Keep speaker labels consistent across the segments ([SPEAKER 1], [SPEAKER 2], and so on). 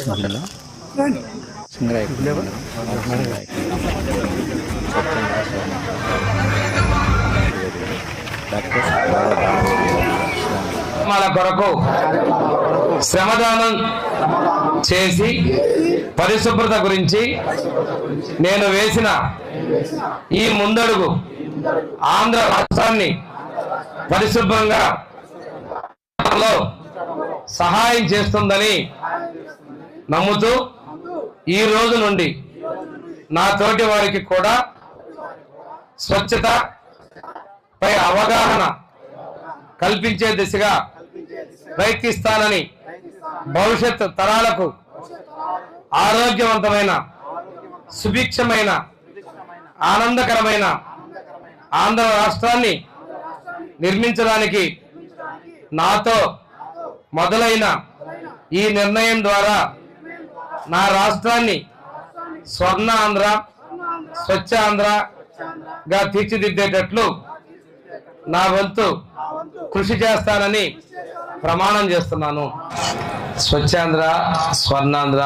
[SPEAKER 1] జిల్లా సింగరాయకొండ
[SPEAKER 2] మన కొరకు శ్రమదానం చేసి పరిశుభ్రత గురించి నేను వేసిన ఈ ముందడుగు ఆంధ్ర రాష్ట్రాన్ని పరిశుభ్రంగా సహాయం చేస్తుందని నమ్ముతూ ఈ రోజు నుండి నా తోటి వారికి కూడా స్వచ్ఛత పై అవగాహన కల్పించే దిశగా ప్రయత్నిస్తానని భవిష్యత్ తరాలకు ఆరోగ్యవంతమైన సుభిక్షమైన ఆనందకరమైన ఆంధ్ర రాష్ట్రాన్ని నిర్మించడానికి నాతో మొదలైన ఈ నిర్ణయం ద్వారా నా రాష్ట్రాన్ని స్వర్ణ ఆంధ్ర స్వచ్ఛ ఆంధ్రగా తీర్చిదిద్దేటట్లు నా వంతు కృషి చేస్తానని ప్రమాణం చేస్తున్నాను. స్వచ్ఛాంధ్ర స్వర్ణాంధ్ర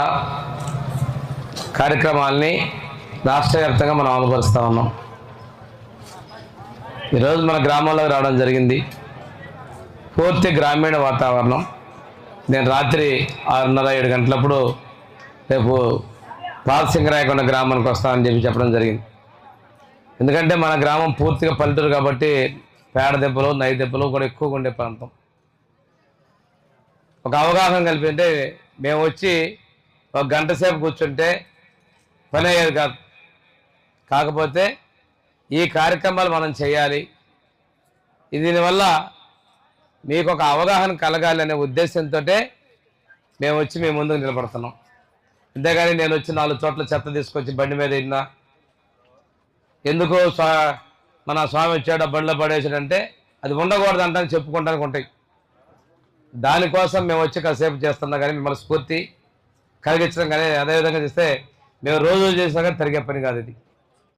[SPEAKER 2] కార్యక్రమాల్ని రాష్ట్ర వ్యాప్తంగా మనం అమలుపరుస్తూ ఉన్నాం. ఈరోజు మన గ్రామంలోకి రావడం జరిగింది. పూర్తి గ్రామీణ వాతావరణం. నేను రాత్రి 6:30-7 గంటలప్పుడు రేపు పాలసింగరాయకొండ గ్రామానికి వస్తానని చెప్పడం జరిగింది. ఎందుకంటే మన గ్రామం పూర్తిగా పల్లెటూరు కాబట్టి పేడ దెబ్బలు నై దెబ్బలు కూడా ఎక్కువగా ఉండే ప్రాంతం. ఒక అవగాహన కలిపింటే మేము వచ్చి 1 గంట సేపు కూర్చుంటే పని అయ్యేది కాదు. కాకపోతే ఈ కార్యక్రమాలు మనం చేయాలి, దీనివల్ల మీకు ఒక అవగాహన కలగాలి అనే ఉద్దేశంతో మేము వచ్చి మీ ముందుకు నిలబడుతున్నాం. అంతేగాని నేను వచ్చి 4 చోట్ల చెత్త తీసుకొచ్చి బండి మీద ఇన్నా ఎందుకో మన స్వామి వచ్చాడు బండిలో పడేసాడంటే అది ఉండకూడదు అంటాను చెప్పుకోవడానికి ఉంటాయి. దానికోసం మేము వచ్చి కాసేపు చేస్తున్నా కానీ మిమ్మల్ని స్ఫూర్తి కలిగించడం కానీ అదేవిధంగా చేస్తే మేము రోజు చేసినా కానీ తిరిగే పని కాదు ఇది.